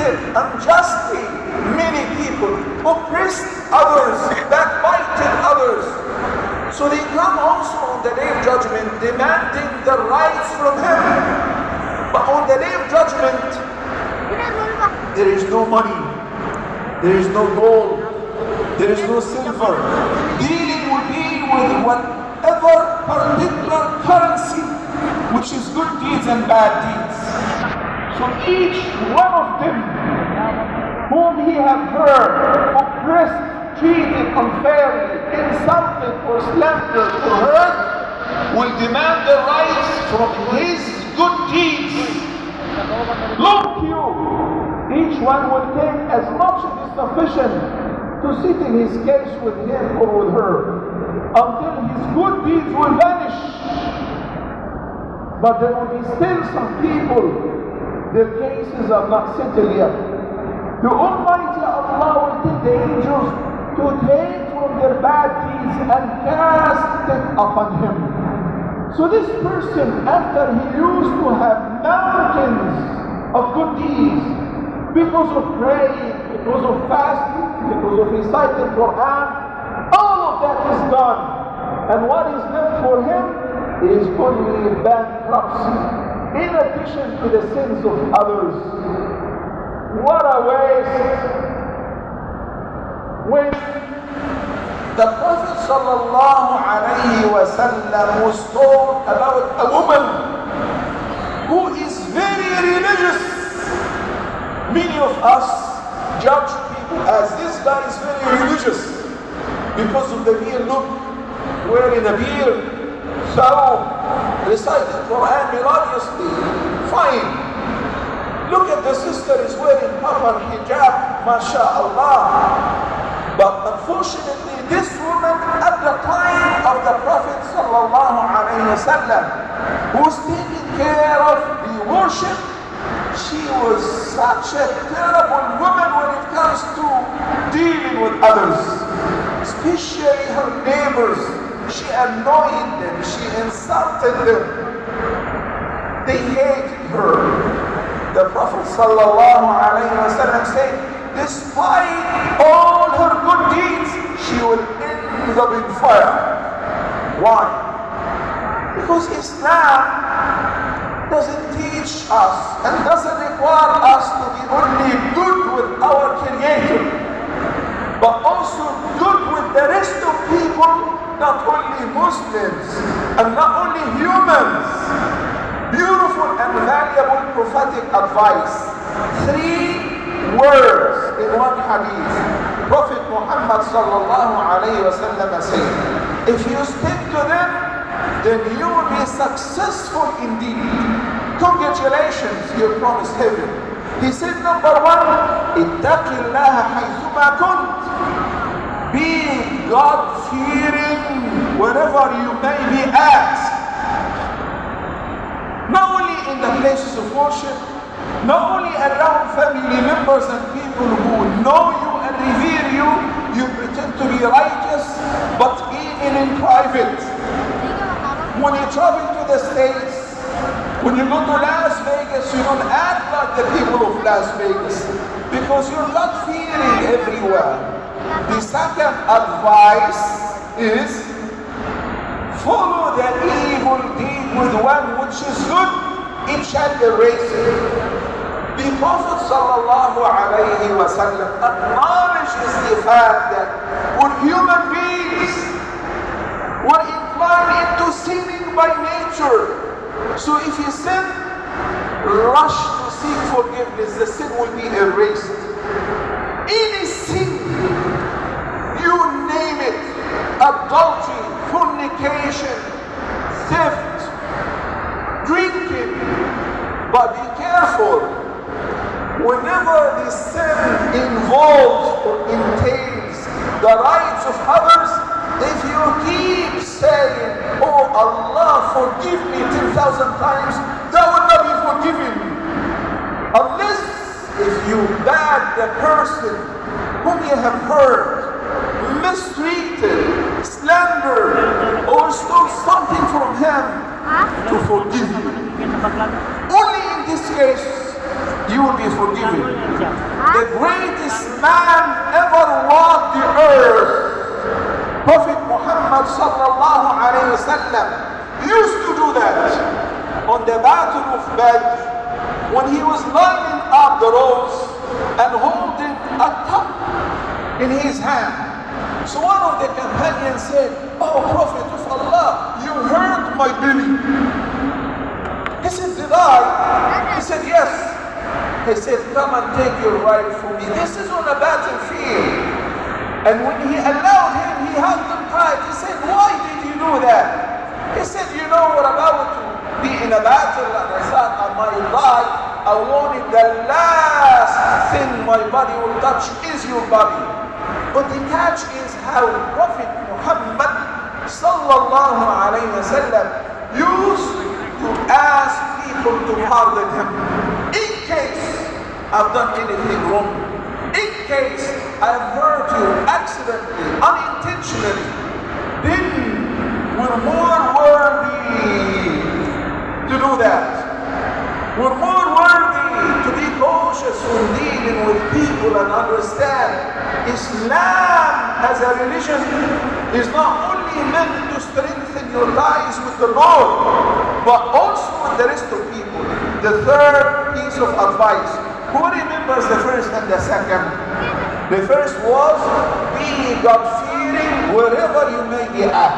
treated unjustly many people, oppressed others, backbited others. So they come also on the day of judgment demanding the rights from him. But on the day of judgment, there is no money, there is no gold, there is no silver. Dealing will be with whatever particular currency, which is good deeds and bad deeds. So each one of them, whom he have heard, oppressed, treated unfairly, insulted or slandered or hurt, will demand the rights from his good deeds. Look you, each one will take as much as is sufficient to sit in his case with him or with her, until his good deeds will vanish. But there will be still some people, their cases are not settled yet. The Almighty Allah will tell the angels to take from their bad deeds and cast it upon him. So this person, after he used to have mountains of good deeds, because of praying, because of fasting, because of reciting Quran, all of that is gone. And what is left for him is only bankruptcy, in addition to the sins of others. What a waste! When the Prophet sallallahu alayhi wa sallam was told about a woman who is very religious, many of us judge people as this guy is very religious because of the mere look, wearing a beard, so reciting Quran melodiously. Fine. Look at the sister is wearing proper hijab, mashallah. But unfortunately, this woman at the time of the Prophet sallallahu alayhi wa sallam, who was taking care of the worship, she was such a terrible woman when it comes to dealing with others, especially her neighbors. She annoyed them, she insulted them. They hated her. The Prophet sallallahu alayhi wa sallam said, despite all her good deeds, she will end up in fire. Why? Because Islam doesn't teach us and doesn't require us to be only good with our Creator, but also good with the rest of people, not only Muslims and not only humans. Beautiful and valuable prophetic advice. 3 words in one hadith. Prophet Muhammad sallallahu alayhi wa sallam said, if you stick to them, then you will be successful indeed. Congratulations, you promised heaven. He said, number 1, ittaqi Allah haythuma kunt. Be God-fearing wherever you may be at. Not only in the places of worship, not only around family members and people who know you and revere you, you pretend to be righteous, but even in private. When you travel to the States, when you go to Las Vegas, you don't act like the people of Las Vegas, because you're not fearing everywhere. The second advice is, follow the evil deed with one which is good, it shall erase it. The Prophet sallallahu alayhi wa sallam acknowledges the fact that when human beings were inclined into sinning by nature, so if you sin, rush to seek forgiveness, the sin will be erased. Any sin, you name it, adultery, fornication, theft, drinking, but be careful. Whenever the sin involves or entails the rights of others, if you keep saying, oh Allah, forgive me 10,000 times, that will not be forgiven. Unless if you beg the person whom you have hurt, mistreated, slandered, or stole something from him to forgive you. Only in this case you will be forgiven. The greatest man ever walked the earth, Prophet Muhammad sallallahu alayhi wasallam, used to do that. On the battle of Badr, when he was lining up the rows and holding a cup in his hand. So one of the companions said, "Oh, Prophet of Allah, you hurt my belly." He said, "Did I?" He said, "Yes." He said, "Come and take your right from me. This is on a battlefield." And when he allowed him, he hugged him tight. He said, "Why did you do that?" He said, "You know, we're about to be in a battle, and I thought I might die. I wanted the last thing my body will touch is your body." But the catch is how Prophet Muhammad sallallahu alayhi wa sallam used to ask people to pardon him. In case I've done anything wrong, in case I've hurt you accidentally, unintentionally, then we're more worthy to do that. We're more worthy to be cautious when dealing with people and understand Islam as a religion is not only meant to strengthen your ties with the Lord, but also with the rest of people. The third piece of advice. Who remembers the first and the second? The first was be God-fearing wherever you may be at.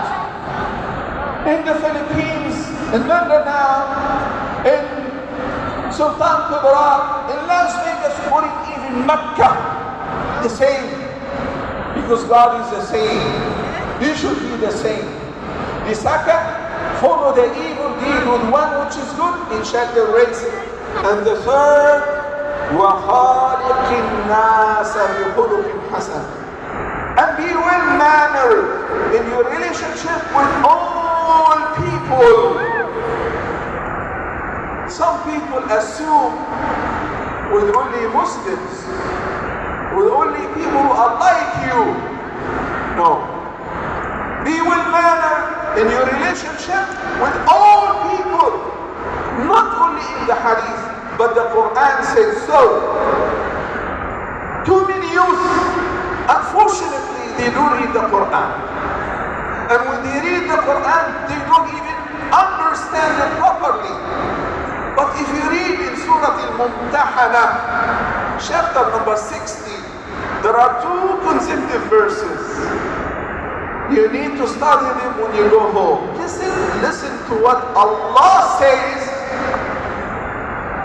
In the Philippines, in Mindanao, in Sultan Kudarat, in Las Vegas, or in even Mecca, the same. Because God is the same. You should be the same. The second, follow the evil deed with one which is good, inshallah raise it. And the third, وَخَالِقِ النَّاسَ بِخُلُقٍ حَسَنٍ. And be well-mannered in your relationship with all people. Some people assume with only Muslims, with only people who are like you. No. Be well-mannered in your relationship with all people. Not only in the hadith, but the Quran says so. Too many youth, unfortunately, they don't read the Quran. And when they read the Quran, they don't even understand it properly. But if you read in Surah Al-Mumtahana, chapter number 60, there are 2 consecutive verses. You need to study them when you go home. Listen to what Allah says.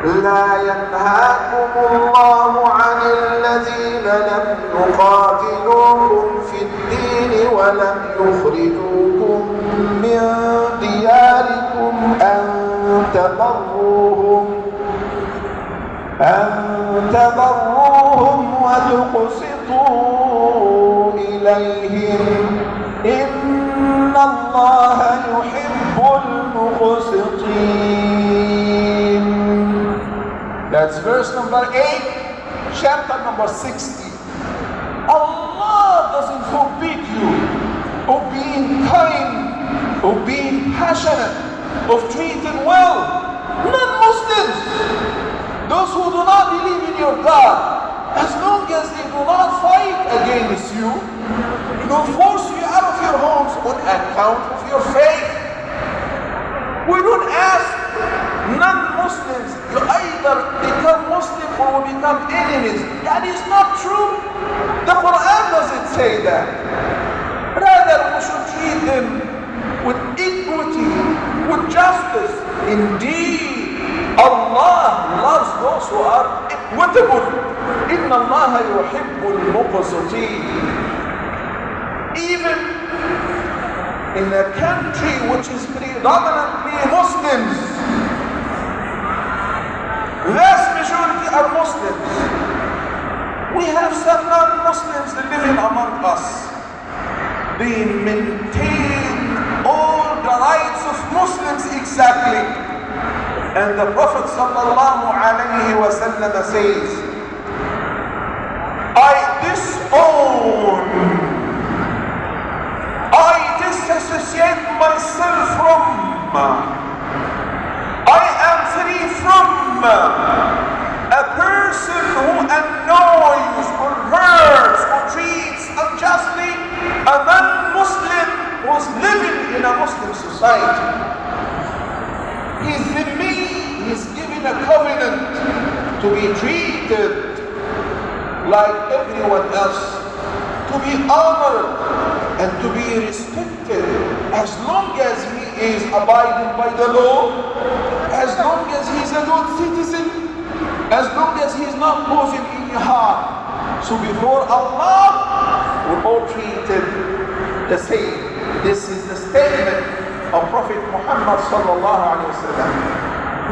لا ينهاكم الله عن الذين لم يقاتلوكم في الدين ولم يخرجوكم من دياركم أن تبروهم وتقسطوا إليهم إن الله يحب المقسطين. That's verse number 8, chapter number 60. Allah doesn't forbid you of being kind, of being passionate, of treating well non-Muslims, those who do not believe in your God, as long as they do not fight against you, nor force you out of your homes on account of your faith. We don't ask non-Muslims, you either become Muslim or become enemies. That is not true. The Quran doesn't say that. Rather, we should treat them with equity, with justice. Indeed, Allah loves those who are equitable. إِنَّ اللَّهَ يُحِبُّ الْمُقْسِطِينَ. Even in a country which is predominantly Muslims, vast majority are Muslims. We have some non-Muslims living among us. They maintain all the rights of Muslims exactly. And the Prophet sallallahu alayhi wa sallam says, I disassociate myself from, I am free from a be treated like everyone else, to be honored and to be respected, as long as he is abiding by the law, as long as he's a good citizen, as long as he's not causing any harm. So before Allah, we're all treated the same. This is the statement of Prophet Muhammad sallallahu alaihi wasallam.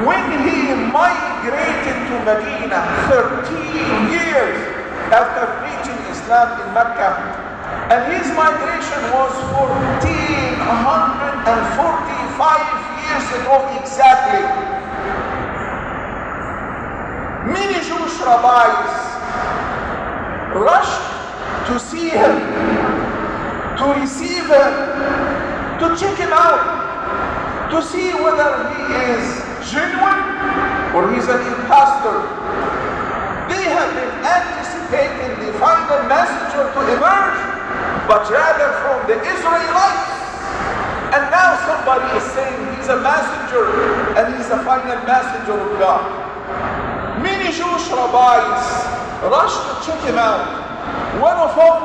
When he migrated to Medina 13 years after preaching Islam in Mecca, and his migration was 1445 years ago exactly. Many Jewish rabbis rushed to see him, to receive him, to check him out, to see whether he is genuine or he's an impostor. They have been anticipating the final messenger to emerge, but rather from the Israelites. And now somebody is saying he's a messenger and he's the final messenger of God. Many Jewish rabbis rushed to check him out. One of them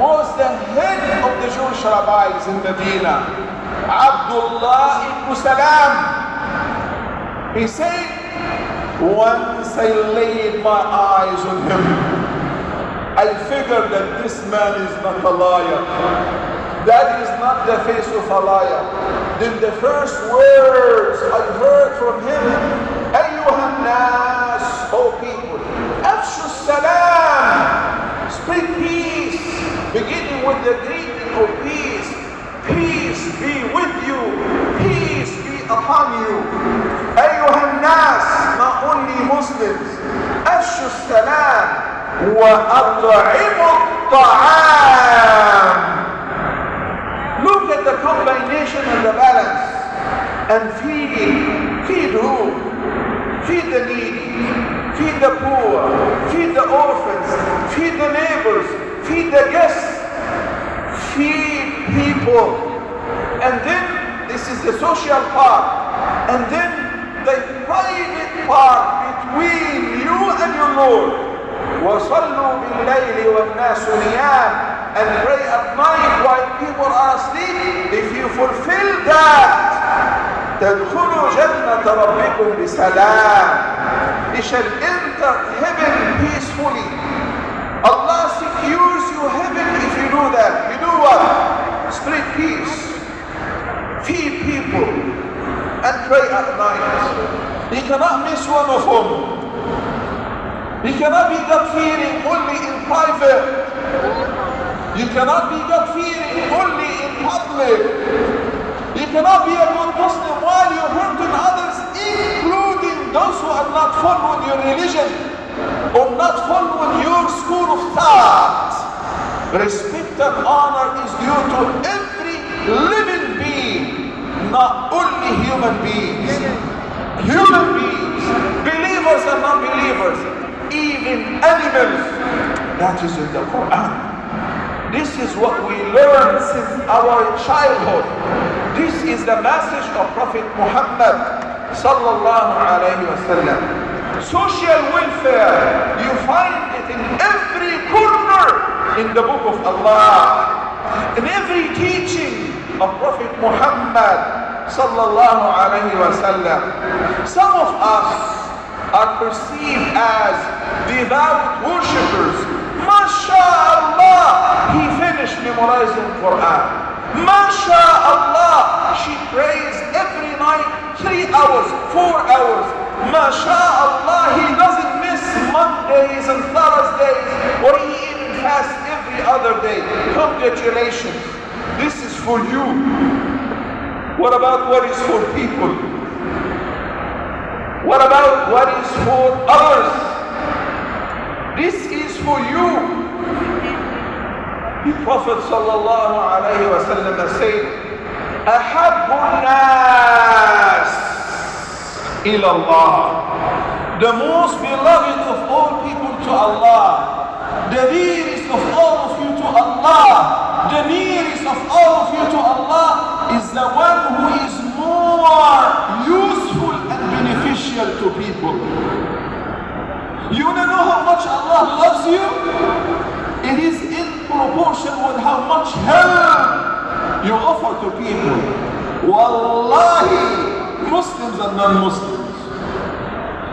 was the head of the Jewish rabbis in Medina, Abdullah ibn Salam. He said, once I laid my eyes on him, I figured that this man is not a liar. That is not the face of a liar. Then the first words I heard from him, Ayyuhan nas, O people, Afshu salam, spread peace, beginning with the greeting of peace. Peace be with you, peace be upon you. Ayyuhan nas, not only Muslims, Afshu salam, wa at'imu ta'am. Look at the combination and the balance. And feed who? Feed the needy, feed the poor, feed the orphans, feed the neighbors, feed the guests, feed people. And then, this is the social part. And then the private part between you and your Lord. وَصَلُّوا بِاللَّيْلِ وَالنَّاسُ نِيَامٌ. And pray at night while people are asleep. If you fulfill that, تَدْخُلُوا جَنَّةَ رَبِّكُمْ بِسَلَامٍ. You shall enter heaven peacefully. Allah secures you heaven if you do that. You do what? Spread peace, feed people, and pray at night. You cannot miss one of them. You cannot be God-fearing only in private. You cannot be God-fearing only in public. You cannot be a good Muslim while you're hurting others, including those who are not following your religion or not following your school of thought. Respect and honor is due to every living being, not only human beings. Human beings, believers and non-believers, even animals. That is in the Quran. This is what we learn since our childhood. This is the message of Prophet Muhammad sallallahu alayhi wasallam. Social welfare, you find it in every corner in the book of Allah, in every teaching of Prophet Muhammad sallallahu alayhi wasallam. Some of us are perceived as devout worshippers. MashaAllah, he finished memorizing Quran. MashaAllah, she prays every night 3 hours, 4 hours. MashaAllah, he doesn't miss Mondays and Thursdays, or he even fasts every other day. Congratulations, this is for you. What about what is for people? What about what is for others? This is for you. The Prophet sallallahu alayhi wa sallam said, أَحَبُّ النَّاسِ إِلَى اللَّهِ. The most beloved of all people to Allah, the dearest of all of you to Allah, the nearest of all of you to Allah is the one who is more useful and beneficial to people. You wanna know how much Allah loves you? It is in proportion with how much help you offer to people. Wallahi, Muslims and non-Muslims,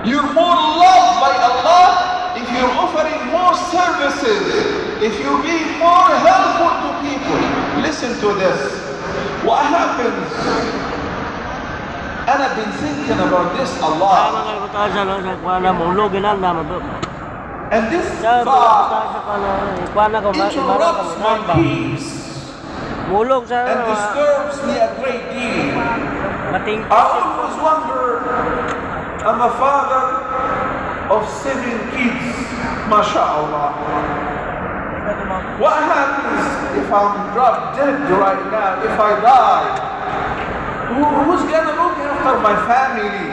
you're more loved by Allah if you're offering more services, if you're being more helpful to people. Listen to this. What happens? And I've been thinking about this a lot. And this thought interrupts my peace and disturbs me a great deal. I always wonder, I'm a father of 7 kids, mashallah. What happens if I'm dropped dead right now, if I die? Who's gonna look after my family?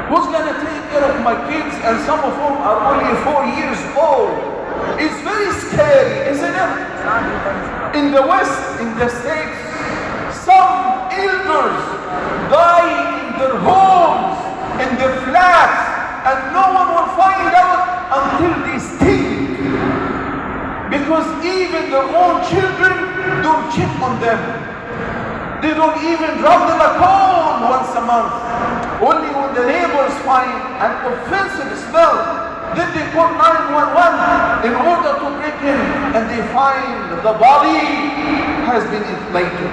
Who's gonna take care of my kids? And some of them are only 4 years old. It's very scary, isn't it? In the West, in the States, some elders die in their homes, in their flats, and no one will find out until they stink. Because even their own children don't check on them. They don't even drop them a cone once a month. Only when the neighbors find an offensive smell, then they call 911 in order to break in, and they find the body has been inflated.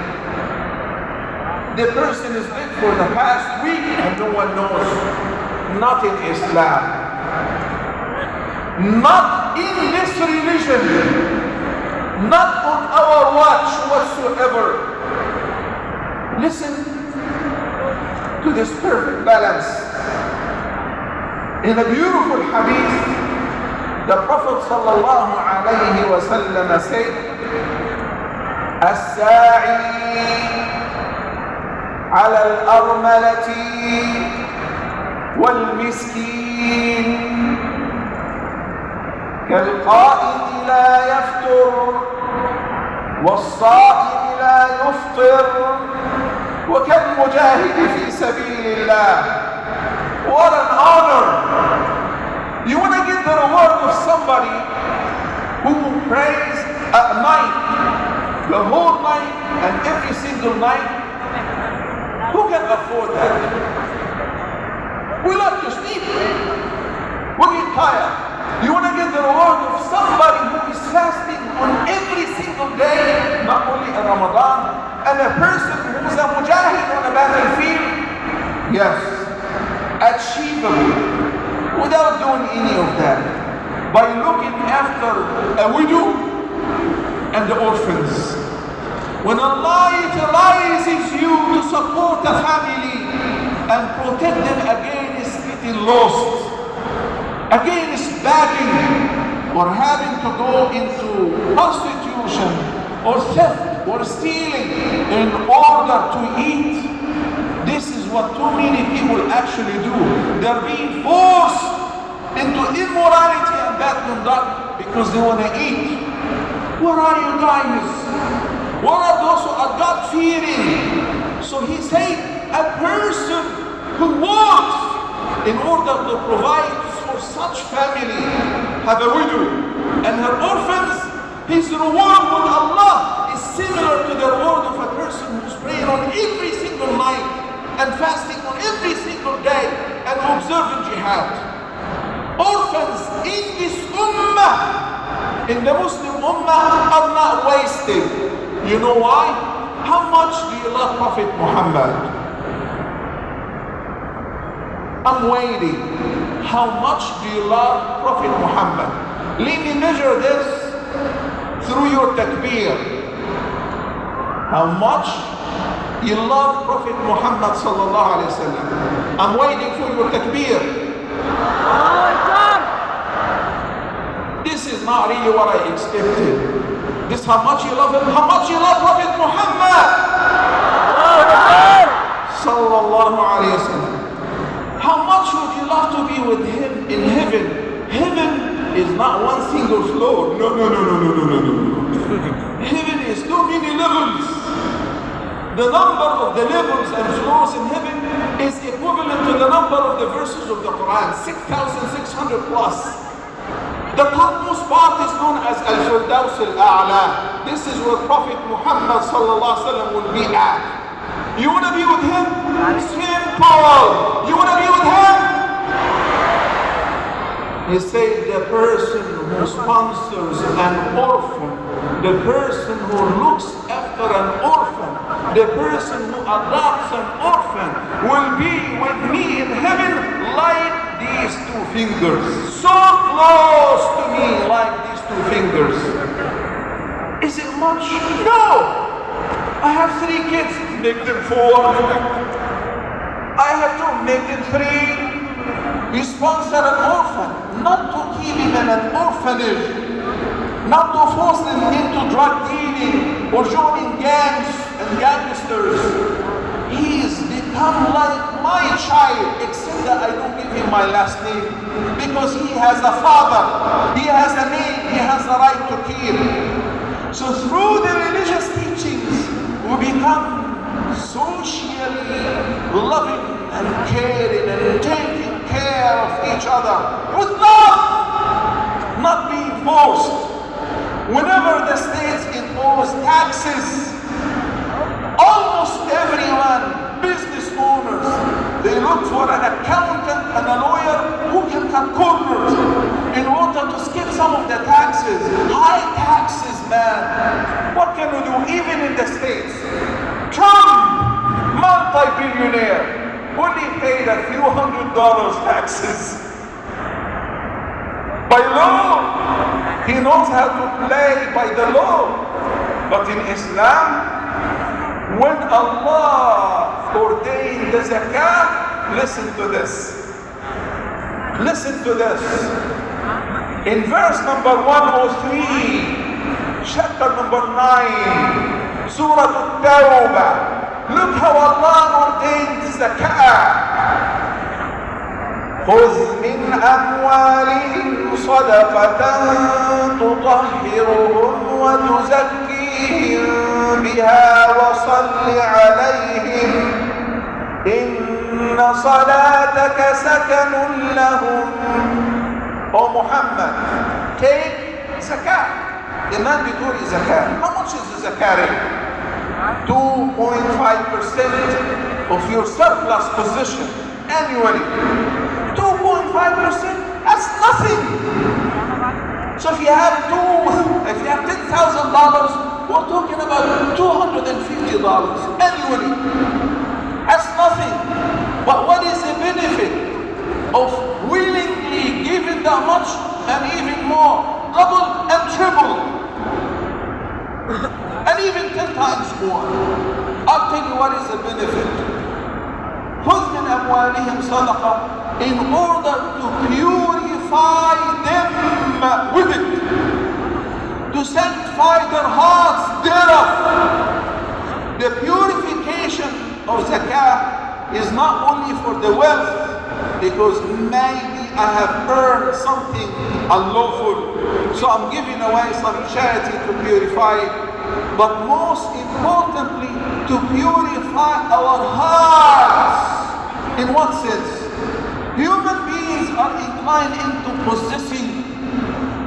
The person is dead for the past week and no one knows. Not in Islam. Not in this religion. Not on our watch whatsoever. Listen to this perfect balance. In a beautiful hadith, the Prophet sallallahu alayhi wa sallam said, "As-sa'i ala al-armalati wal-miskin kal-qa'id la yaftur was-sa'im la yuftir وَكَالْمُجَاهِدِ فِي سَبِيلِ اللَّهِ." What an honor! You want to get the reward of somebody who prays at night, the whole night and every single night? Who can afford that? We like to sleep. We get tired. You want to get the reward of somebody who is fasting on every single day, not only in Ramadan, and a person who is a mujahid on a battlefield? Yes, achievable without doing any of that, by looking after a widow and the orphans. When Allah utilizes you to support a family and protect them against getting lost, against begging or having to go into prostitution or theft or stealing in order to eat, this is what too many people actually do. They're being forced into immorality and bad conduct because they want to eat. Where are you guys? Where are those who are God-fearing? So he said, a person who works in order to provide for such family, have a widow and her orphans, his reward with Allah is similar to the reward of a person who's praying on every single night and fasting on every single day and observing jihad. Orphans in this ummah, in the Muslim ummah, are not wasted. You know why? How much do you love Prophet Muhammad? I'm waiting. How much do you love Prophet Muhammad? Let me measure this through your takbir. How much you love Prophet Muhammad sallallahu alaihi wasallam. I'm waiting for your takbir. This is not really what I expected. This is how much you love him. How much you love Prophet Muhammad sallallahu alaihi wasallam. How much would you love to be with him in heaven? Heaven is not one single floor. No. Heaven is too many levels. The number of the levels and floors in heaven is equivalent to the number of the verses of the Quran, 6,600 plus. The topmost part is known as Al-Firdaus Al-A'la. This is where Prophet Muhammad sallallahu alaihi wasallam will be at. You want to be with him? Simple. You want to be with him? He said the person who sponsors an orphan, the person who looks after an orphan, the person who adopts an orphan will be with me in heaven like these two fingers. So close to me like these two fingers. Is it much? No! I have 3 kids, make them 4. I have 2, make them 3. You sponsor an orphan, not to keep him in an orphanage, not to force him into drug dealing or joining gangs and gangsters. He's become like my child, except that I don't give him my last name, because he has a father, he has a name, he has a right to keep. So through the religious teachings, we become socially loving and caring and taking care of each other with love, not being forced. Whenever the states impose taxes, almost everyone, business owners, they look for an accountant and a lawyer who can cut corners in order to skip some of the taxes. High taxes, man. What can we do? Even in the States, Trump, multi-billionaire, only paid a few $100 taxes. By law, he knows how to play by the law. But in Islam, when Allah ordained the zakah, listen to this. Listen to this. In verse number 103, chapter number 9, Surah At-Tawbah, look how Allah ordained zakah. خذ من أموالهم صدقة تطهرهم وتزكيهم بها وصل عليهم إن صلاتك سكن لهم. O Muhammad, take zakah. The mandatory zakah. How much is the zakah rate? 2.5% of your surplus position annually. 2.5%, that's nothing. So if you have $10,000, we're talking about $250 annually. That's nothing. But what is the benefit of willingly giving that much and even more, double and triple, and even 10 times more? I'll tell you what is the benefit. خذ من أموالهم صدقة, in order to purify them with it, to sanctify their hearts thereof. The purification of zakah is not only for the wealth, because maybe I have earned something unlawful, so I'm giving away some charity to purify it, but most importantly, to purify our hearts. In what sense? Human beings are inclined into possessing,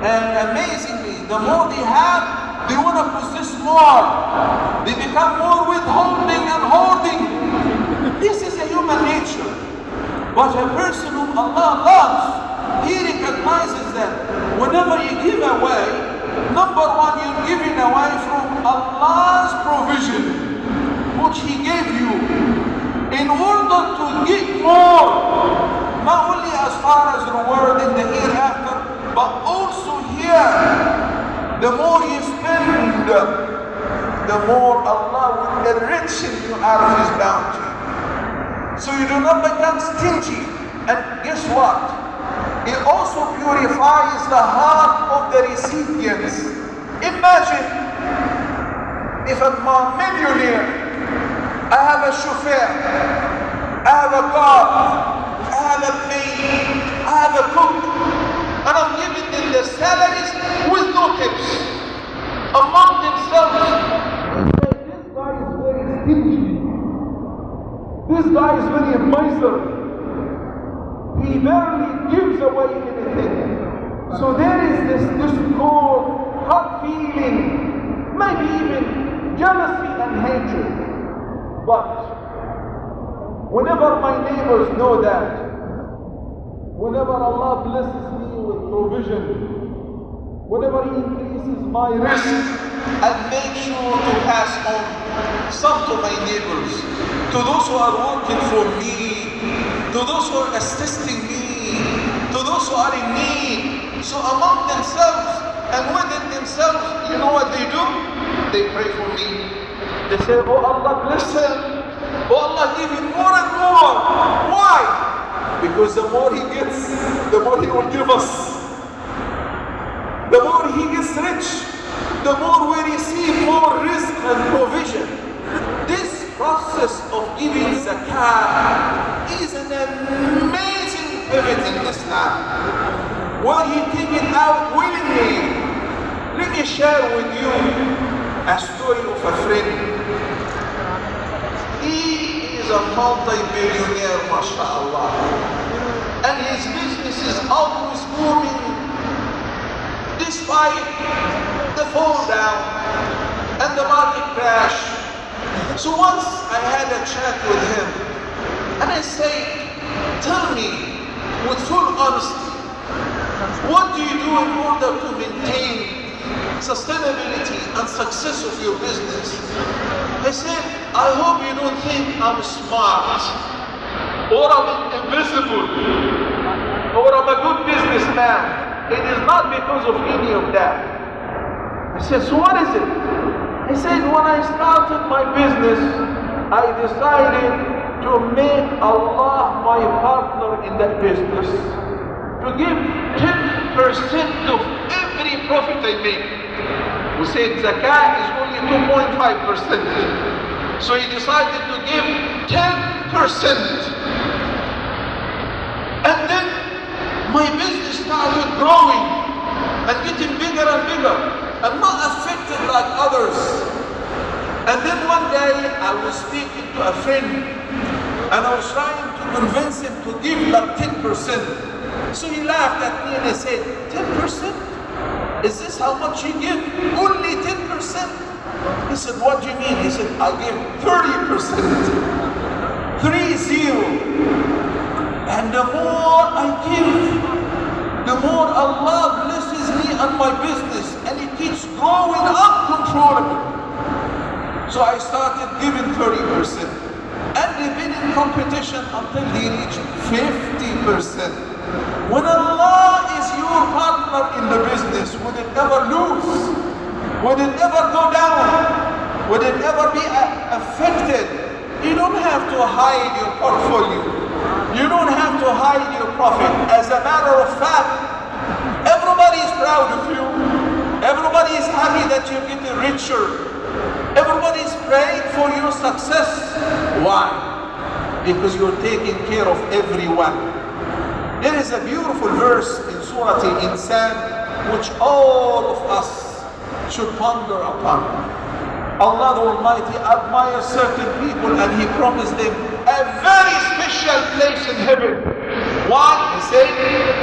and amazingly, the more they have, they want to possess more. They become more withholding and hoarding. This is a human nature. But a person whom Allah loves, he recognizes that whenever you give away, number one, you're giving away from Allah's provision, which He gave you, in order to get more, not only as far as reward in the hereafter, but also here. The more you spend, the more Allah will enrich you out of His bounty. So you do not become stingy. And guess what? It also purifies the heart of the recipients. Imagine if a millionaire, I have a chauffeur, I have a car, I have a maid, I have a cook, and I'm giving them the salaries with no tips. Among themselves, this guy is very stingy. This guy is very miser. He barely gives away anything. So there is this cold, hot feeling, maybe even jealousy and hatred. But whenever my neighbors know that, whenever Allah blesses me with provision, whenever He increases my risk, I make sure to pass on some to my neighbors, to those who are working for me, to those who are assisting me, to those who are in need. So among themselves and within themselves, you know what they do? They pray for me. They say, oh Allah bless him. Oh Allah give him more and more. Why? Because the more he gets, the more he will give us. The more he gets rich, the more we receive more risk and provision. This process of giving zakah is an amazing pivot in Islam. When you take it out willingly, let me share with you a story of a friend. He is a multi-billionaire, mashallah. And his business is always booming despite the fall down and the market crash. So once I had a chat with him and I said, tell me with full honesty, what do you do in order to maintain sustainability and success of your business? I said, I hope you don't think I'm smart or I'm invisible or I'm a good businessman. It is not because of any of that. I said, so what is it? He said, when I started my business, I decided to make Allah my partner in that business. To give 10% of every profit I make. We said zakah is only 2.5%. So he decided to give 10%. And then my business started growing and getting bigger and bigger and not affected like others. And then one day I was speaking to a friend and I was trying to convince him to give like 10%. So he laughed at me and he said, 10%? Is this how much you give? Only 10%? He said, what do you mean? He said, I'll give 30%. 30. And the more I give, the more Allah blesses me and my business, and it keeps growing uncontrollably. So I started giving 30%. And they've been in competition until they reached 50%. When Allah is your partner in the business, would it ever lose? Would it ever go down? Would it ever be affected? You don't have to hide your portfolio. You don't have to hide your profit. As a matter of fact, everybody is proud of you. Everybody is happy that you're getting richer. Everybody is praying for your success. Why? Because you're taking care of everyone. There is a beautiful verse in Surah Al-Insan which all of us should ponder upon. Allah the Almighty admires certain people and He promised them a very special place in heaven. Why? He said,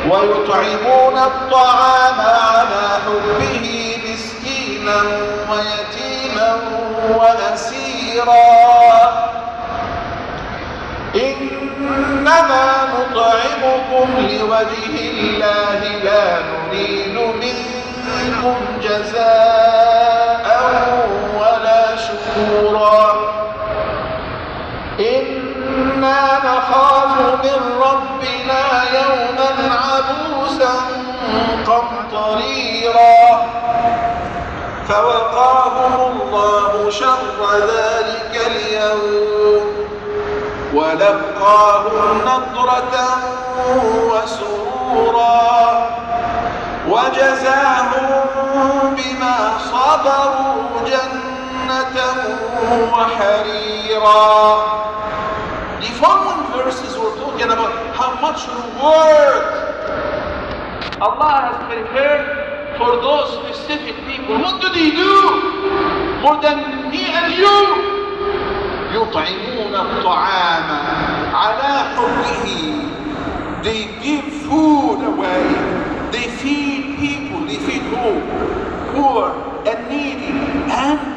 وَيُطْعِمُونَ الطَّعَامَ عَلَى حُبِّهِ مِسْكِينًا وَيَتِيمًا وَأَسِيرًا إنما نطعمكم لوجه الله لا نريد منكم جزاء ولا شكورا إنا نخاف من ربنا يوما عبوسا قمطريرا فوقاهم الله شر ذلك اليوم ولقاهم نضرة وسرورا وجزاهم بما صبروا جنة وحريرا. The following verses were talking about how much reward Allah has prepared for those specific people. What do they do more than me and you? يطعمون الطعام على حبه. They give food away. They feed people. They feed who? Poor and needy and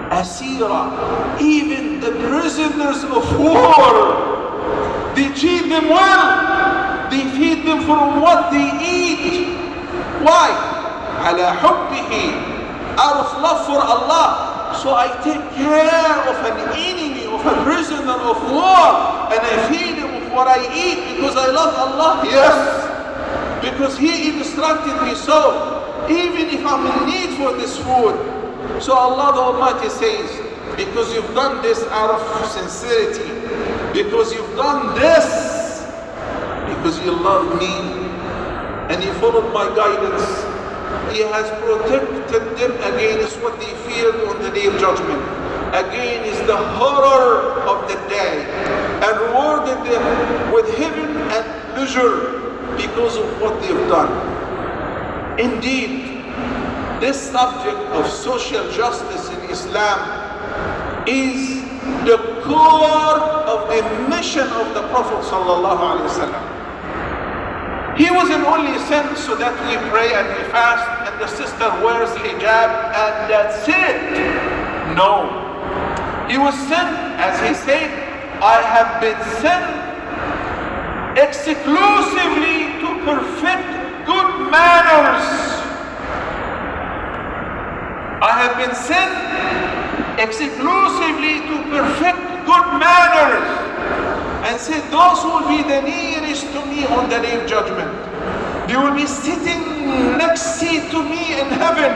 asira. Even the prisoners of war, they treat them well. They feed them from what they eat. Why? على حبه. Out of love for Allah. So I take care of an enemy, of a prisoner of war, and I feed him with what I eat because I love Allah. Yes, because He instructed me so. Even if I'm in need for this food. So Allah the Almighty says, because you've done this out of sincerity, because you've done this because you love me and you followed my guidance, He has protected them against what they feared on the day of judgment, against the horror of the day, and rewarded them with heaven and pleasure because of what they've done. Indeed, this subject of social justice in Islam is the core of the mission of the Prophet ﷺ. He wasn't only sent so that we pray and we fast and the sister wears hijab and that's it. No. He was sent, as he said, I have been sent exclusively to perfect good manners. I have been sent exclusively to perfect good manners. And said, those who will be the nearest to me on the day of judgment, they will be sitting next seat to me in heaven,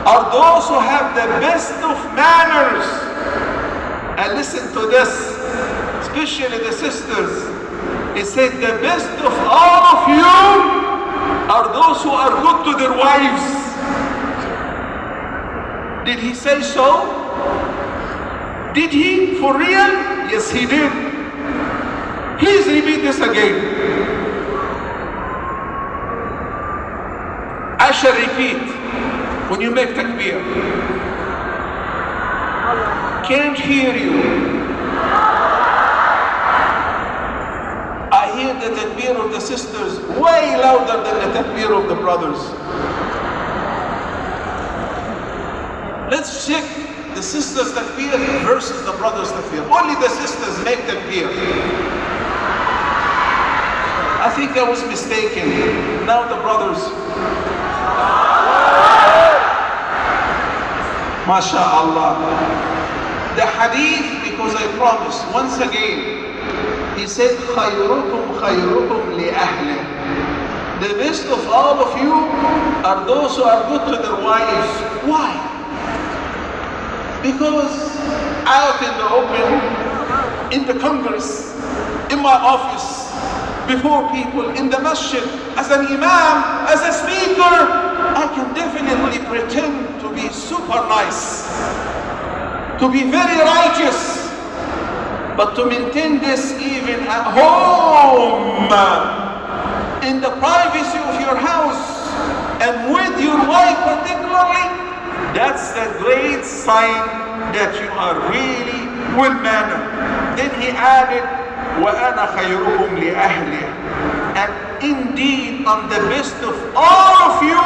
are those who have the best of manners. And listen to this, especially the sisters. He said, the best of all of you are those who are good to their wives. Did he say so? Did he? For real? Yes, he did. Please repeat this again. I shall repeat when you make takbir. Can't hear you. I hear the takbir of the sisters way louder than the takbir of the brothers. Let's check the sisters' takbir versus the brothers' takbir. Only the sisters make takbir. I think I was mistaken. Now the brothers. MashaAllah. The hadith, because I promised, once again, he said, خَيْرُكُمْ خَيْرُكُمْ لِأَهْلِهِ. The best of all of you are those who are good to their wives. Why? Because out in the open, in the Congress, in my office, before people, in the masjid, as an imam, as a speaker, I can definitely pretend to be super nice, to be very righteous, but to maintain this even at home, in the privacy of your house, and with your wife particularly, that's a great sign that you are really well-mannered. Then he added, وَأَنَا خَيْرُكُمْ لِأَهْلِهِ. And indeed, I'm the best of all of you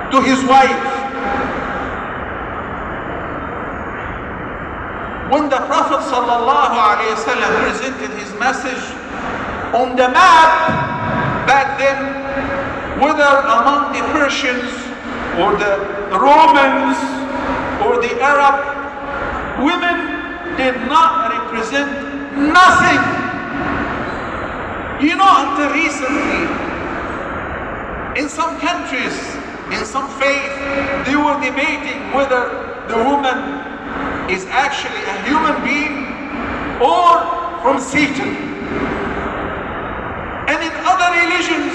to his wife. When the Prophet ﷺ presented his message on the map back then, whether among the Persians or the Romans or the Arab, women did not represent nothing. You know, until recently, in some countries, in some faith, they were debating whether the woman is actually a human being or from Satan. And in other religions,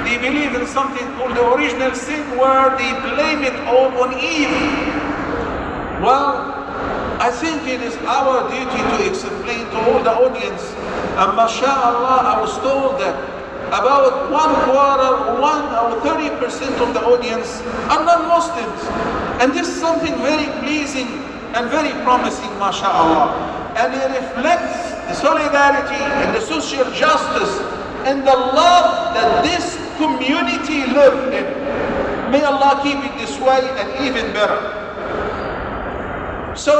they believe in something called the original sin, where they blame it all on Eve. Well, I think it is our duty to explain to all the audience, and mashallah, I was told that about 1/4, 30% of the audience are non-Muslims. And this is something very pleasing and very promising, mashallah. And it reflects the solidarity and the social justice and the love that this community live in. May Allah keep it this way and even better. So,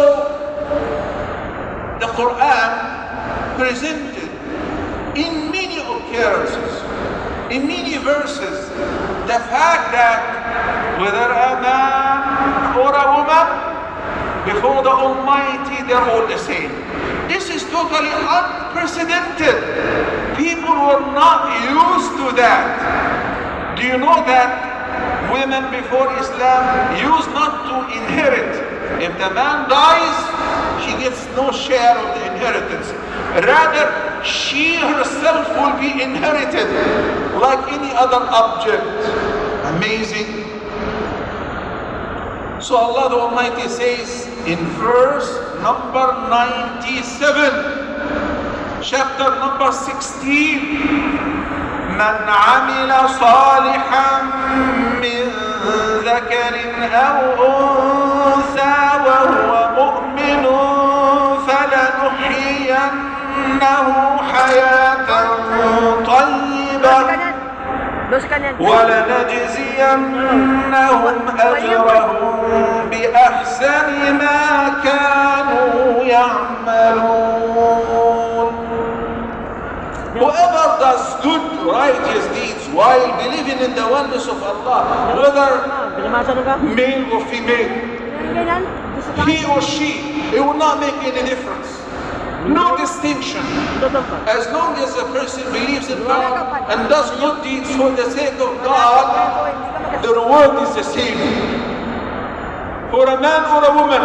the Quran presented in many occurrences, in many verses, the fact that whether a man or a woman, before the Almighty, they're all the same. This is totally unprecedented. People were not used to that. Do you know that women before Islam used not to inherit? If the man dies, she gets no share of the inheritance. Rather, she herself will be inherited like any other object. Amazing. So Allah the Almighty says in verse number 97, chapter number 16, من عمل صالحا من ذكر أو أنثى وهو مؤمن فلنحيينه حياة طيبة ولنجزينهم أجرهم بأحسن ما كانوا يعملون. Whoever does good, righteous deeds while believing in the oneness of Allah, whether male or female, he or she, it will not make any difference. No distinction. As long as a person believes in God and does good deeds for the sake of God, the reward is the same. For a man or a woman,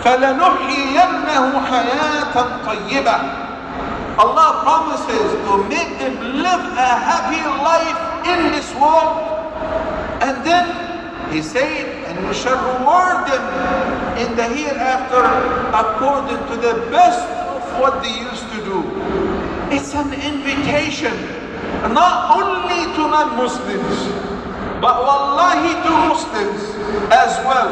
فَلَنُحْيِيَنَّهُ حَيَاةً طَيِّبَةً. Allah promises to make them live a happy life in this world, and then He said, and we shall reward them in the hereafter according to the best of what they used to do. It's an invitation, not only to non-Muslims, but wallahi to Muslims as well.